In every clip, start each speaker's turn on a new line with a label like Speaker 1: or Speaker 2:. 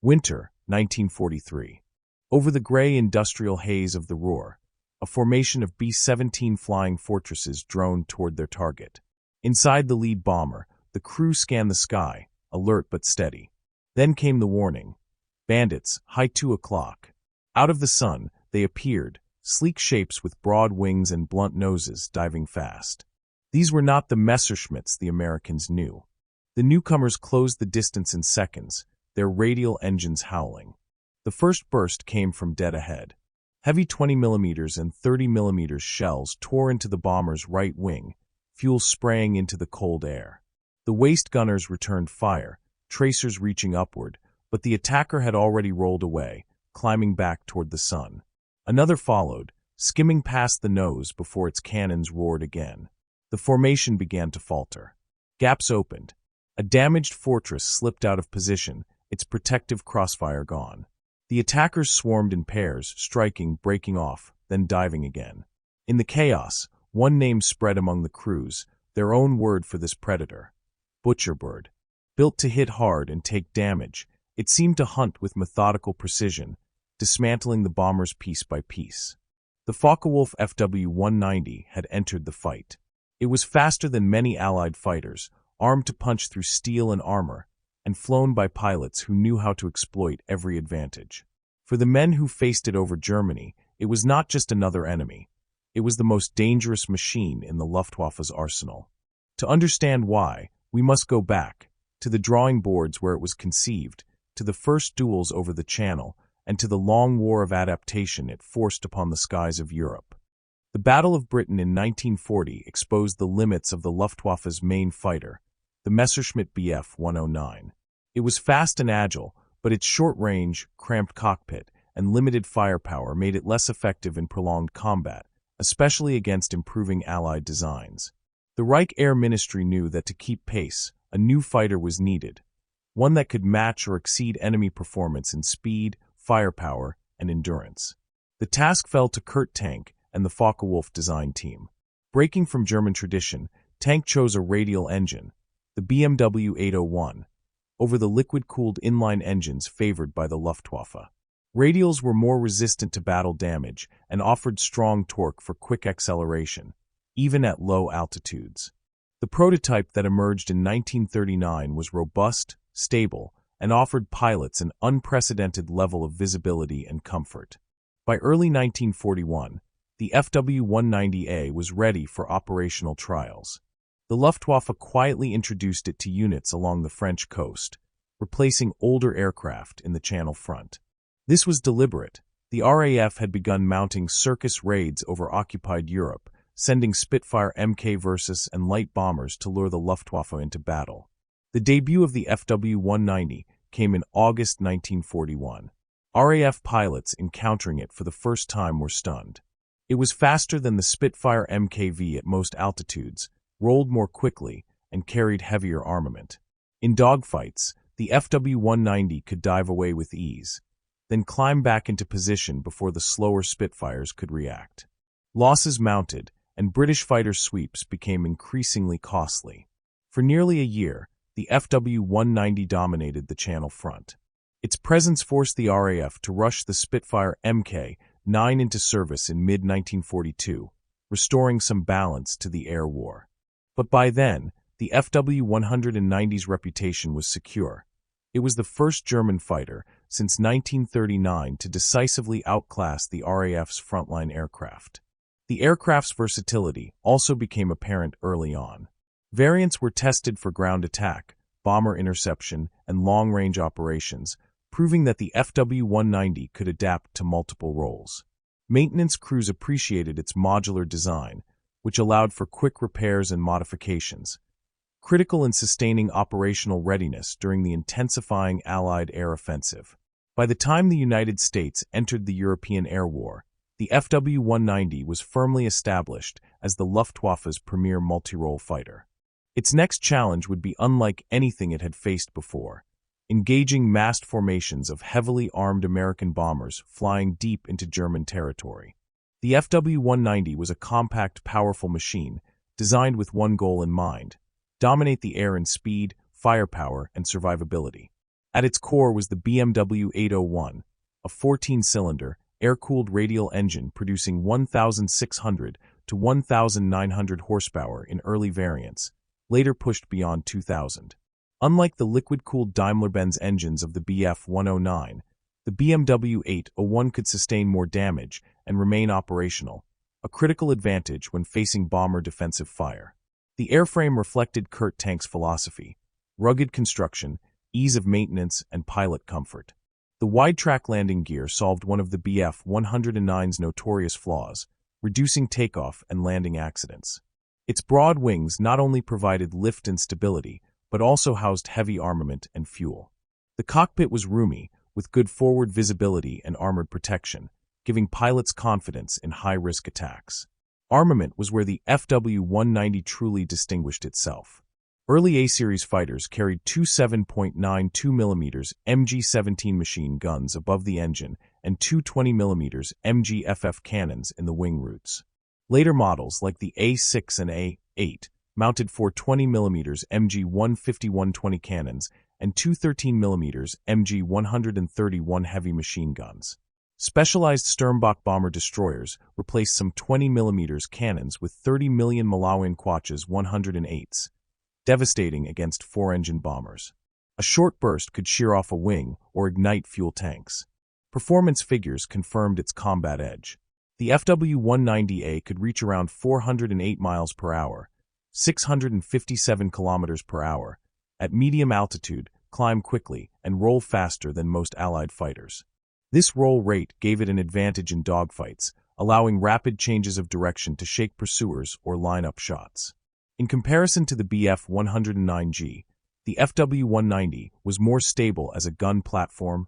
Speaker 1: Winter, 1943. Over the gray industrial haze of the Ruhr, a formation of B-17 flying fortresses droned toward their target. Inside the lead bomber, the crew scanned the sky, alert but steady. Then came the warning. Bandits, high 2 o'clock. Out of the sun, they appeared, sleek shapes with broad wings and blunt noses, diving fast. These were not the Messerschmitts the Americans knew. The newcomers closed the distance in seconds, their radial engines howling. The first burst came from dead ahead. Heavy 20mm and 30mm shells tore into the bomber's right wing, fuel spraying into the cold air. The waist gunners returned fire, tracers reaching upward, but the attacker had already rolled away, climbing back toward the sun. Another followed, skimming past the nose before its cannons roared again. The formation began to falter. Gaps opened. A damaged fortress slipped out of position, its protective crossfire gone. The attackers swarmed in pairs, striking, breaking off, then diving again. In the chaos, one name spread among the crews, their own word for this predator. Butcherbird. Built to hit hard and take damage, it seemed to hunt with methodical precision, dismantling the bombers piece by piece. The Focke-Wulf FW 190 had entered the fight. It was faster than many Allied fighters, armed to punch through steel and armor, and flown by pilots who knew how to exploit every advantage. For the men who faced it over Germany, it was not just another enemy. It was the most dangerous machine in the Luftwaffe's arsenal. To understand why, we must go back, to the drawing boards where it was conceived, to the first duels over the Channel, and to the long war of adaptation it forced upon the skies of Europe. The Battle of Britain in 1940 exposed the limits of the Luftwaffe's main fighter, the Messerschmitt Bf 109. It was fast and agile, but its short range, cramped cockpit, and limited firepower made it less effective in prolonged combat, especially against improving Allied designs. The Reich Air Ministry knew that to keep pace, a new fighter was needed, one that could match or exceed enemy performance in speed, firepower, and endurance. The task fell to Kurt Tank and the Focke-Wulf design team. Breaking from German tradition, Tank chose a radial engine, the BMW 801, over the liquid-cooled inline engines favored by the Luftwaffe. Radials were more resistant to battle damage and offered strong torque for quick acceleration, even at low altitudes. The prototype that emerged in 1939 was robust, stable, and offered pilots an unprecedented level of visibility and comfort. By early 1941, the FW-190A was ready for operational trials. The Luftwaffe quietly introduced it to units along the French coast, replacing older aircraft in the Channel front. This was deliberate. The RAF had begun mounting circus raids over occupied Europe, sending Spitfire Mk Versus and light bombers to lure the Luftwaffe into battle. The debut of the FW-190 came in August 1941. RAF pilots encountering it for the first time were stunned. It was faster than the Spitfire MKV at most altitudes, rolled more quickly, and carried heavier armament. In dogfights, the FW-190 could dive away with ease, then climb back into position before the slower Spitfires could react. Losses mounted, and British fighter sweeps became increasingly costly. For nearly a year, the FW-190 dominated the Channel front. Its presence forced the RAF to rush the Spitfire Mk-9 into service in mid-1942, restoring some balance to the air war. But by then, the FW-190's reputation was secure. It was the first German fighter since 1939 to decisively outclass the RAF's frontline aircraft. The aircraft's versatility also became apparent early on. Variants were tested for ground attack, bomber interception, and long-range operations, proving that the FW-190 could adapt to multiple roles. Maintenance crews appreciated its modular design, which allowed for quick repairs and modifications, critical in sustaining operational readiness during the intensifying Allied air offensive. By the time the United States entered the European Air War, the FW-190 was firmly established as the Luftwaffe's premier multi-role fighter. Its next challenge would be unlike anything it had faced before, engaging massed formations of heavily armed American bombers flying deep into German territory. The FW-190 was a compact, powerful machine, designed with one goal in mind: dominate the air in speed, firepower, and survivability. At its core was the BMW 801, a 14-cylinder, air-cooled radial engine producing 1,600 to 1,900 horsepower in early variants, later pushed beyond 2,000. Unlike the liquid-cooled Daimler-Benz engines of the Bf 109, the BMW 801 could sustain more damage and remain operational, a critical advantage when facing bomber defensive fire. The airframe reflected Kurt Tank's philosophy: rugged construction, ease of maintenance, and pilot comfort. The wide-track landing gear solved one of the Bf 109's notorious flaws, reducing takeoff and landing accidents. Its broad wings not only provided lift and stability, but also housed heavy armament and fuel. The cockpit was roomy, with good forward visibility and armored protection, giving pilots confidence in high-risk attacks. Armament was where the FW-190 truly distinguished itself. Early A-series fighters carried two 7.92mm MG-17 machine guns above the engine and two 20mm MG-FF cannons in the wing roots. Later models like the A6 and A8 mounted four 20mm MG-150-120 cannons and two 13mm MG-131 heavy machine guns. Specialized Sturmbach bomber destroyers replaced some 20mm cannons with 30 million Malawian Quaches 108s, devastating against four-engine bombers. A short burst could shear off a wing or ignite fuel tanks. Performance figures confirmed its combat edge. The FW-190A could reach around 408 miles per hour, 657 kilometers per hour, at medium altitude, climb quickly, and roll faster than most Allied fighters. This roll rate gave it an advantage in dogfights, allowing rapid changes of direction to shake pursuers or line up shots. In comparison to the Bf 109G, the FW-190 was more stable as a gun platform,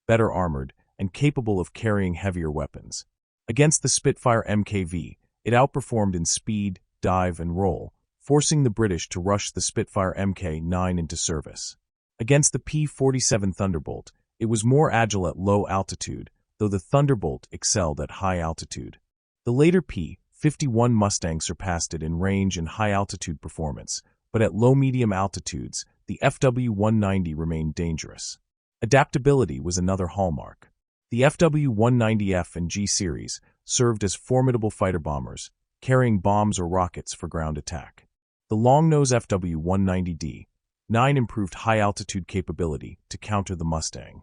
Speaker 1: better armored, and capable of carrying heavier weapons. Against the Spitfire MKV, it outperformed in speed, dive, and roll, forcing the British to rush the Spitfire Mk9 into service. Against the P-47 Thunderbolt, it was more agile at low altitude, though the Thunderbolt excelled at high altitude. The later P-51 Mustang surpassed it in range and high-altitude performance, but at low-medium altitudes, the FW-190 remained dangerous. Adaptability was another hallmark. The FW-190F and G series served as formidable fighter bombers, carrying bombs or rockets for ground attack. The long-nose FW-190D-9 improved high-altitude capability to counter the Mustang.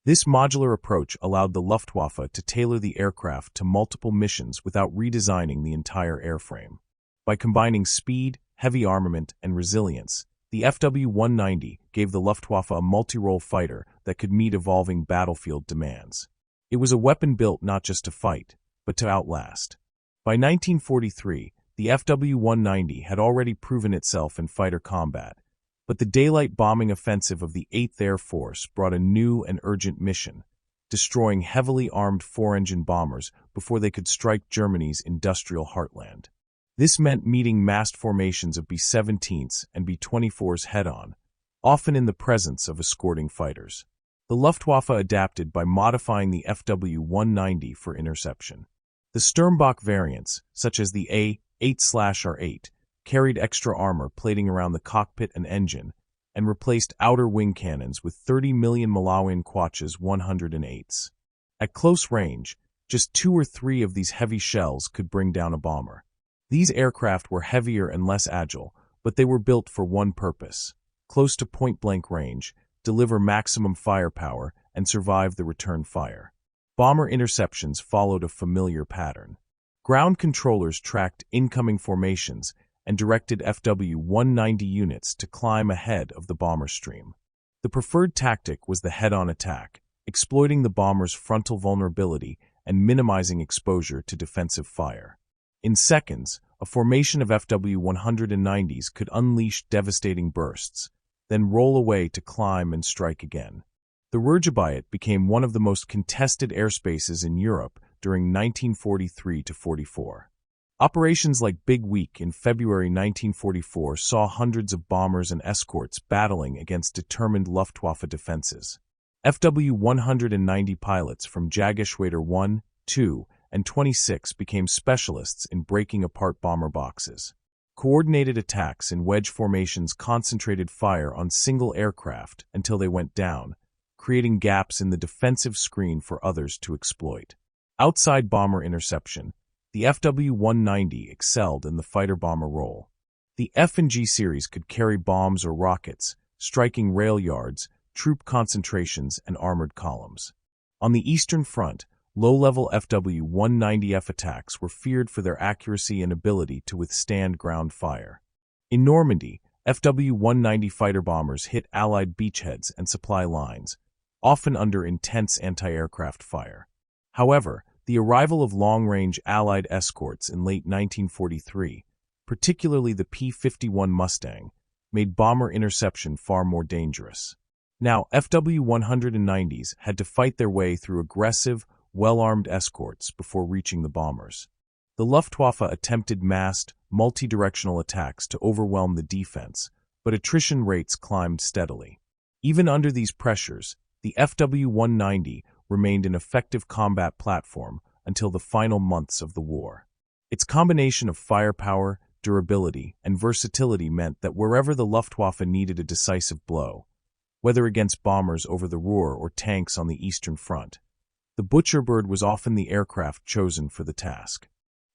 Speaker 1: This modular approach allowed the Luftwaffe to tailor the aircraft to multiple missions without redesigning the entire airframe. By combining speed, heavy armament, and resilience, the FW-190 gave the Luftwaffe a multi-role fighter that could meet evolving battlefield demands. It was a weapon built not just to fight, but to outlast. By 1943, the FW-190 had already proven itself in fighter combat, but the daylight bombing offensive of the 8th Air Force brought a new and urgent mission, destroying heavily armed four-engine bombers before they could strike Germany's industrial heartland. This meant meeting massed formations of B-17s and B-24s head-on, often in the presence of escorting fighters. The Luftwaffe adapted by modifying the FW-190 for interception. The Sturmbach variants, such as the A8/R8, carried extra armor plating around the cockpit and engine, and replaced outer wing cannons with 30 million Malawian Quaches 108s. At close range, just 2 or 3 of these heavy shells could bring down a bomber. These aircraft were heavier and less agile, but they were built for one purpose: close to point-blank range, deliver maximum firepower, and survive the return fire. Bomber interceptions followed a familiar pattern. Ground controllers tracked incoming formations and directed FW-190 units to climb ahead of the bomber stream. The preferred tactic was the head-on attack, exploiting the bomber's frontal vulnerability and minimizing exposure to defensive fire. In seconds, a formation of FW-190s could unleash devastating bursts, then roll away to climb and strike again. The Ruhr became one of the most contested airspaces in Europe during 1943–44. Operations like Big Week in February 1944 saw hundreds of bombers and escorts battling against determined Luftwaffe defenses. FW-190 pilots from Jägerschwader 1, 2, and 26 became specialists in breaking apart bomber boxes. Coordinated attacks in wedge formations concentrated fire on single aircraft until they went down, creating gaps in the defensive screen for others to exploit. Outside bomber interception, the FW-190 excelled in the fighter-bomber role. The F and G series could carry bombs or rockets, striking rail yards, troop concentrations, and armored columns. On the Eastern Front, low-level FW-190F attacks were feared for their accuracy and ability to withstand ground fire. In Normandy, FW-190 fighter bombers hit Allied beachheads and supply lines, often under intense anti-aircraft fire. However, the arrival of long-range Allied escorts in late 1943, particularly the P-51 Mustang, made bomber interception far more dangerous. Now, FW-190s had to fight their way through aggressive, well-armed escorts before reaching the bombers. The Luftwaffe attempted massed, multi-directional attacks to overwhelm the defense, but attrition rates climbed steadily. Even under these pressures, the FW-190 remained an effective combat platform until the final months of the war. Its combination of firepower, durability, and versatility meant that wherever the Luftwaffe needed a decisive blow, whether against bombers over the Ruhr or tanks on the Eastern Front, the Butcherbird was often the aircraft chosen for the task.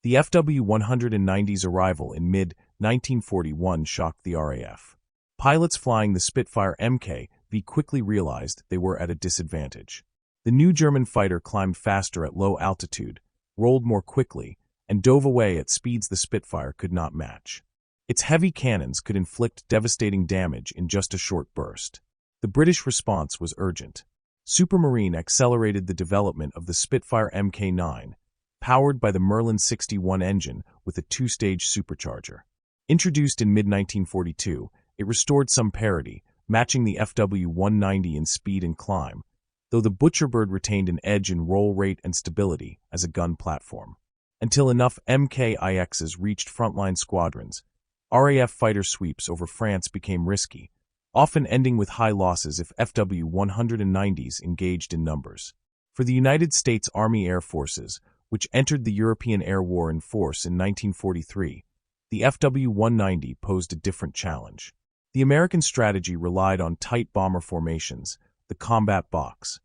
Speaker 1: The FW-190's arrival in mid-1941 shocked the RAF. Pilots flying the Spitfire Mk.V quickly realized they were at a disadvantage. The new German fighter climbed faster at low altitude, rolled more quickly, and dove away at speeds the Spitfire could not match. Its heavy cannons could inflict devastating damage in just a short burst. The British response was urgent. Supermarine accelerated the development of the Spitfire Mk9, powered by the Merlin 61 engine with a two-stage supercharger. Introduced in mid-1942, it restored some parity, matching the FW-190 in speed and climb, though the Butcherbird retained an edge in roll rate and stability as a gun platform. Until enough MKIXs reached frontline squadrons, RAF fighter sweeps over France became risky, often ending with high losses if FW-190s engaged in numbers. For the United States Army Air Forces, which entered the European Air War in force in 1943, the FW-190 posed a different challenge. The American strategy relied on tight bomber formations, the combat box,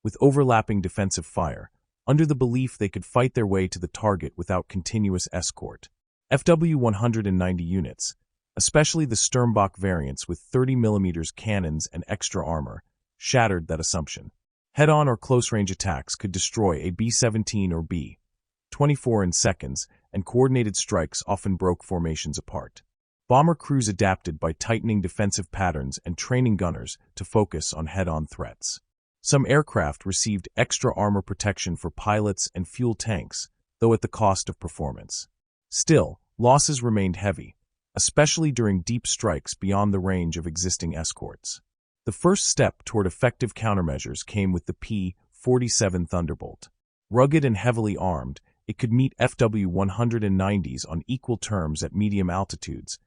Speaker 1: with overlapping defensive fire, under the belief they could fight their way to the target without continuous escort. FW-190 units, especially the Sturmbach variants with 30mm cannons and extra armor, shattered that assumption. Head-on or close-range attacks could destroy a B-17 or B-24 in seconds, and coordinated strikes often broke formations apart. Bomber crews adapted by tightening defensive patterns and training gunners to focus on head-on threats. Some aircraft received extra armor protection for pilots and fuel tanks, though at the cost of performance. Still, losses remained heavy, especially during deep strikes beyond the range of existing escorts. The first step toward effective countermeasures came with the P-47 Thunderbolt. Rugged and heavily armed, it could meet FW-190s on equal terms at medium altitudes,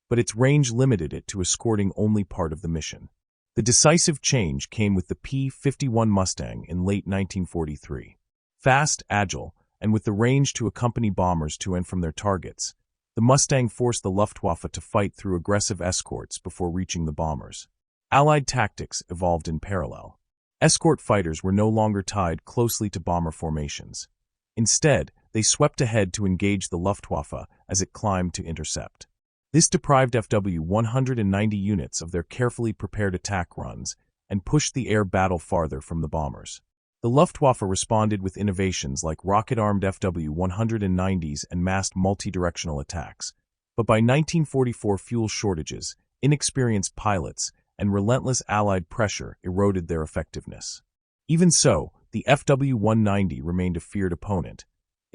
Speaker 1: but its range limited it to escorting only part of the mission. The decisive change came with the P-51 Mustang in late 1943. Fast, agile, and with the range to accompany bombers to and from their targets, the Mustang forced the Luftwaffe to fight through aggressive escorts before reaching the bombers. Allied tactics evolved in parallel. Escort fighters were no longer tied closely to bomber formations. Instead, they swept ahead to engage the Luftwaffe as it climbed to intercept. This deprived FW-190 units of their carefully prepared attack runs and pushed the air battle farther from the bombers. The Luftwaffe responded with innovations like rocket-armed FW-190s and massed multi-directional attacks, but by 1944 fuel shortages, inexperienced pilots, and relentless Allied pressure eroded their effectiveness. Even so, the FW-190 remained a feared opponent,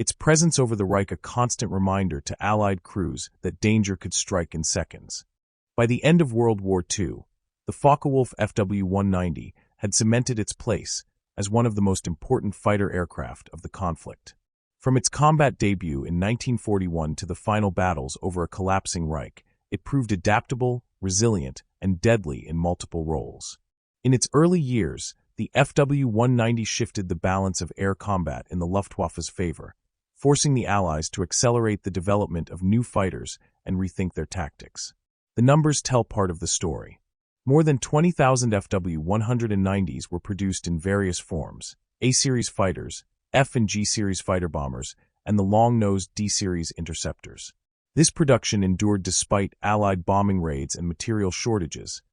Speaker 1: its presence over the Reich a constant reminder to Allied crews that danger could strike in seconds. By the end of World War II, the Focke-Wulf FW-190 had cemented its place as one of the most important fighter aircraft of the conflict. From its combat debut in 1941 to the final battles over a collapsing Reich, it proved adaptable, resilient, and deadly in multiple roles. In its early years, the FW-190 shifted the balance of air combat in the Luftwaffe's favor, forcing the Allies to accelerate the development of new fighters and rethink their tactics. The numbers tell part of the story. More than 20,000 FW-190s were produced in various forms: A-series fighters, F and G-series fighter bombers, and the long-nosed D-series interceptors. This production endured despite Allied bombing raids and material shortages,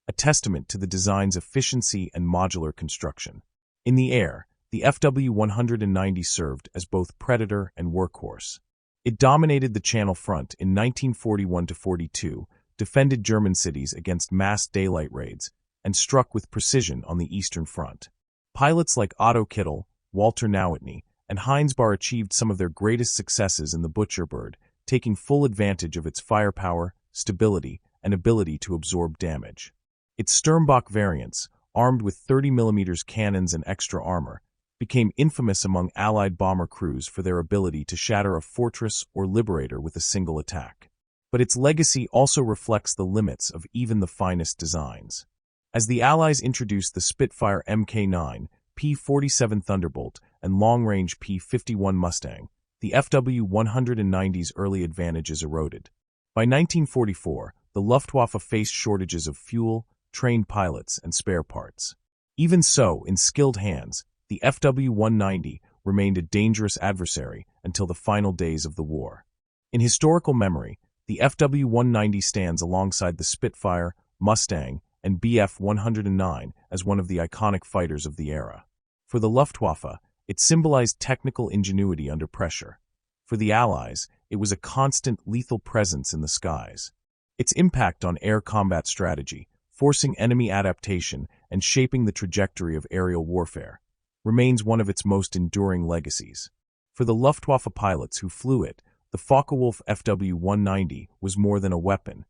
Speaker 1: a testament to the design's efficiency and modular construction. In the air, the FW-190 served as both predator and workhorse. It dominated the Channel front in 1941–42, defended German cities against mass daylight raids, and struck with precision on the Eastern Front. Pilots like Otto Kittel, Walter Nowotny, and Heinz Bahr achieved some of their greatest successes in the Butcherbird, taking full advantage of its firepower, stability, and ability to absorb damage. Its Sturmbach variants, armed with 30mm cannons and extra armor, became infamous among Allied bomber crews for their ability to shatter a fortress or liberator with a single attack. But its legacy also reflects the limits of even the finest designs. As the Allies introduced the Spitfire Mk9, P-47 Thunderbolt, and long-range P-51 Mustang, the FW-190's early advantages eroded. By 1944, the Luftwaffe faced shortages of fuel, trained pilots, and spare parts. Even so, in skilled hands, the FW-190 remained a dangerous adversary until the final days of the war. In historical memory, the FW-190 stands alongside the Spitfire, Mustang, and Bf-109 as one of the iconic fighters of the era. For the Luftwaffe, it symbolized technical ingenuity under pressure. For the Allies, it was a constant, lethal presence in the skies. Its impact on air combat strategy, forcing enemy adaptation and shaping the trajectory of aerial warfare, remains one of its most enduring legacies. For the Luftwaffe pilots who flew it, the Focke-Wulf FW-190 was more than a weapon.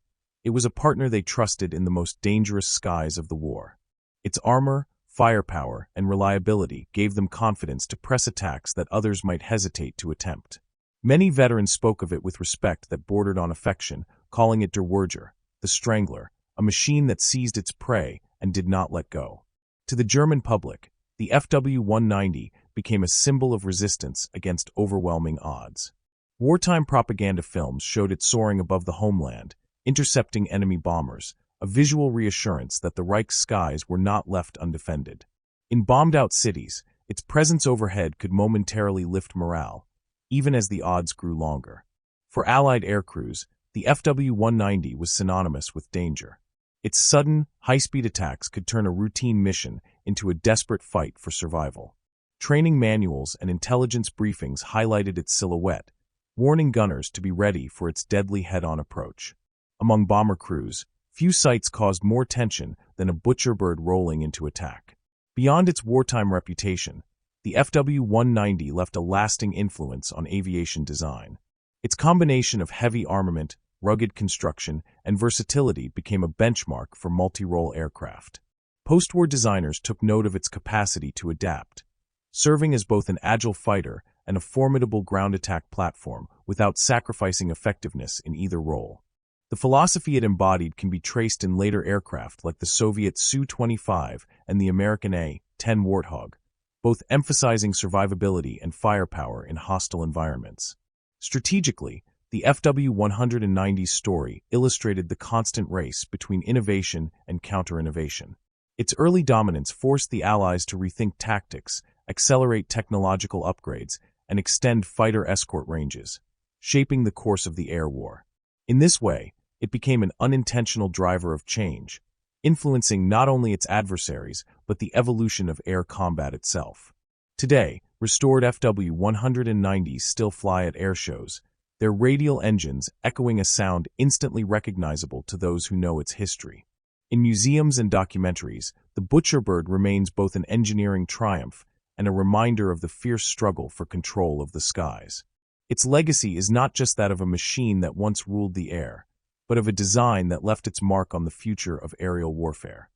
Speaker 1: It was a partner they trusted in the most dangerous skies of the war. Its armor, firepower, and reliability gave them confidence to press attacks that others might hesitate to attempt. Many veterans spoke of it with respect that bordered on affection, calling it Der Würger, the Strangler, a machine that seized its prey and did not let go. To the German public, the FW-190 became a symbol of resistance against overwhelming odds. Wartime propaganda films showed it soaring above the homeland, intercepting enemy bombers, a visual reassurance that the Reich's skies were not left undefended. In bombed-out cities, its presence overhead could momentarily lift morale, even as the odds grew longer. For Allied aircrews, the FW-190 was synonymous with danger. Its sudden, high-speed attacks could turn a routine mission into a desperate fight for survival. Training manuals and intelligence briefings highlighted its silhouette, warning gunners to be ready for its deadly head-on approach. Among bomber crews, few sights caused more tension than a Butcherbird rolling into attack. Beyond its wartime reputation, the FW-190 left a lasting influence on aviation design. Its combination of heavy armament, rugged construction, and versatility became a benchmark for multi-role aircraft. Post-war designers took note of its capacity to adapt, serving as both an agile fighter and a formidable ground attack platform without sacrificing effectiveness in either role. The philosophy it embodied can be traced in later aircraft like the Soviet Su-25 and the American A-10 Warthog, both emphasizing survivability and firepower in hostile environments. Strategically, the FW-190's story illustrated the constant race between innovation and counter-innovation. Its early dominance forced the Allies to rethink tactics, accelerate technological upgrades, and extend fighter escort ranges, shaping the course of the air war. In this way, it became an unintentional driver of change, influencing not only its adversaries, but the evolution of air combat itself. Today, restored FW-190s still fly at air shows, their radial engines echoing a sound instantly recognizable to those who know its history. In museums and documentaries, the Butcherbird remains both an engineering triumph and a reminder of the fierce struggle for control of the skies. Its legacy is not just that of a machine that once ruled the air, but of a design that left its mark on the future of aerial warfare.